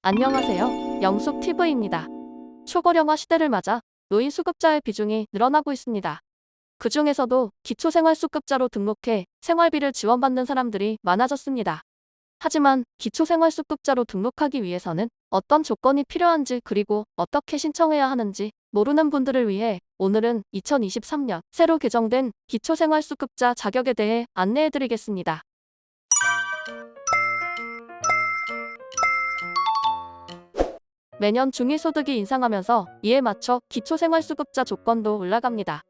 안녕하세요. 영숙TV입니다. 초고령화 시대를 맞아 노인 수급자의 비중이 늘어나고 있습니다. 그 중에서도 기초생활수급자로 등록해 생활비를 지원받는 사람들이 많아졌습니다. 하지만 기초생활수급자로 등록하기 위해서는 어떤 조건이 필요한지 그리고 어떻게 신청해야 하는지 모르는 분들을 위해 오늘은 2023년 새로 개정된 기초생활수급자 자격에 대해 안내해드리겠습니다. 매년 중위소득이 인상하면서 이에 맞춰 기초생활수급자 조건도 올라갑니다.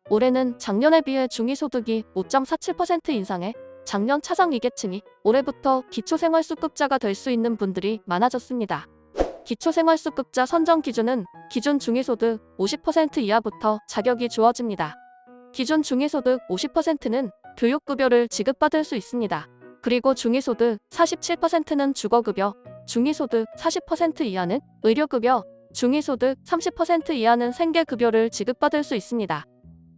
올해는 작년에 비해 중위소득이 5.47% 인상해 작년 차상위계층이 올해부터 기초생활수급자가 될 수 있는 분들이 많아졌습니다. 기초생활수급자 선정 기준은 기준 중위소득 50% 이하부터 자격이 주어집니다. 기준 중위소득 50%는 교육급여를 지급받을 수 있습니다. 그리고 중위소득 47%는 주거급여, 중위소득 40% 이하는 의료급여, 중위소득 30% 이하는 생계급여를 지급받을 수 있습니다.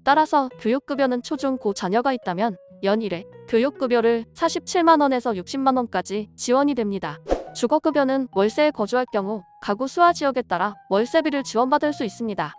따라서 교육급여는 초중 고 자녀가 있다면 연 1회 교육급여를 47만원에서 60만원까지 지원이 됩니다. 주거급여는 월세에 거주할 경우 가구 수하 지역에 따라 월세비를 지원받을 수 있습니다.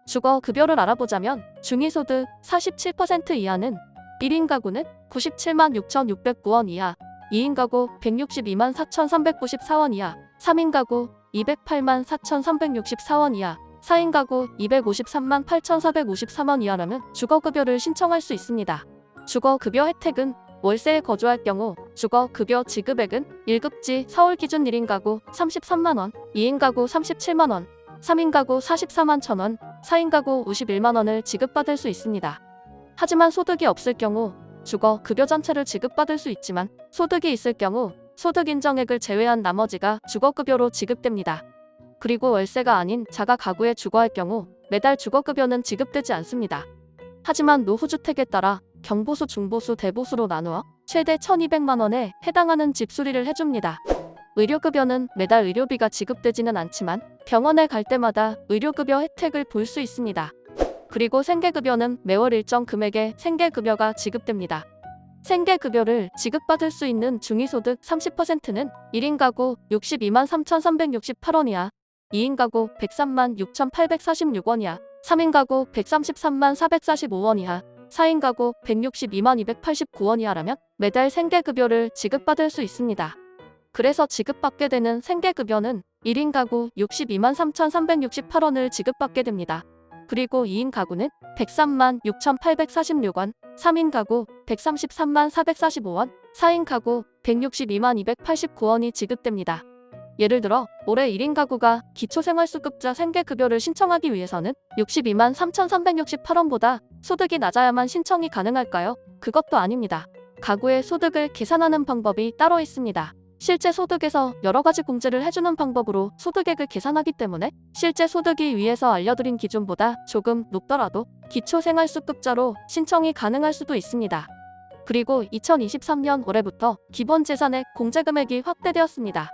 주거급여를 알아보자면 중위소득 47% 이하는 1인 가구는 97만 6,609원 이하, 2인 가구 162만 4,394원 이하, 3인 가구 208만 4,364원 이하, 4인 가구 253만 8,453원 이하라면 주거급여를 신청할 수 있습니다. 주거급여 혜택은 월세에 거주할 경우 주거급여 지급액은 1급지 서울 기준 1인 가구 33만원, 2인 가구 37만원, 3인 가구 44만 1,000원, 4인 가구 51만원을 지급받을 수 있습니다. 하지만 소득이 없을 경우 주거급여 전체를 지급받을 수 있지만 소득이 있을 경우 소득 인정액을 제외한 나머지가 주거급여로 지급됩니다. 그리고 월세가 아닌 자가 가구에 주거할 경우 매달 주거급여는 지급되지 않습니다. 하지만 노후주택에 따라 경보수, 중보수, 대보수로 나누어 최대 1,200만원에 해당하는 집수리를 해줍니다. 의료급여는 매달 의료비가 지급되지는 않지만 병원에 갈 때마다 의료급여 혜택을 볼 수 있습니다. 그리고 생계급여는 매월 일정 금액의 생계급여가 지급됩니다. 생계급여를 지급받을 수 있는 중위소득 30%는 1인 가구 62만 3,368원 이하, 2인 가구 103만 6,846원 이하, 3인 가구 133만 445원 이하, 4인 가구 162만 289원 이하라면 매달 생계급여를 지급받을 수 있습니다. 그래서 지급받게 되는 생계급여는 1인 가구 62만 3,368원을 지급받게 됩니다. 그리고 2인 가구는 103만 6,846원, 3인 가구 133만 445원, 4인 가구 162만 289원이 지급됩니다. 예를 들어 올해 1인 가구가 기초생활수급자 생계급여를 신청하기 위해서는 62만 3,368원보다 소득이 낮아야만 신청이 가능할까요? 그것도 아닙니다. 가구의 소득을 계산하는 방법이 따로 있습니다. 실제 소득에서 여러 가지 공제를 해주는 방법으로 소득액을 계산하기 때문에 실제 소득이 위에서 알려드린 기준보다 조금 높더라도 기초생활수급자로 신청이 가능할 수도 있습니다. 그리고 2023년 올해부터 기본재산액 공제금액이 확대되었습니다.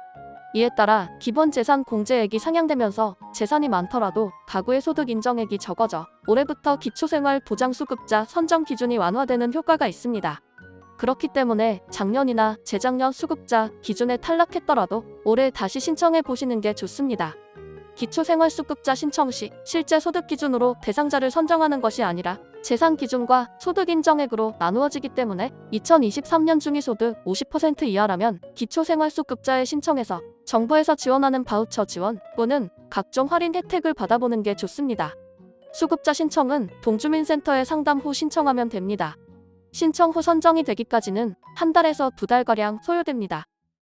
이에 따라 기본재산 공제액이 상향되면서 재산이 많더라도 가구의 소득 인정액이 적어져 올해부터 기초생활보장수급자 선정 기준이 완화되는 효과가 있습니다. 그렇기 때문에 작년이나 재작년 수급자 기준에 탈락했더라도 올해 다시 신청해 보시는 게 좋습니다. 기초생활수급자 신청 시 실제 소득 기준으로 대상자를 선정하는 것이 아니라 재산 기준과 소득 인정액으로 나누어지기 때문에 2023년 중위소득 50% 이하라면 기초생활수급자에 신청해서 정부에서 지원하는 바우처 지원 또는 각종 할인 혜택을 받아보는 게 좋습니다. 수급자 신청은 동주민센터에 상담 후 신청하면 됩니다. 신청 후 선정이 되기까지는 한 달에서 2달가량 소요됩니다.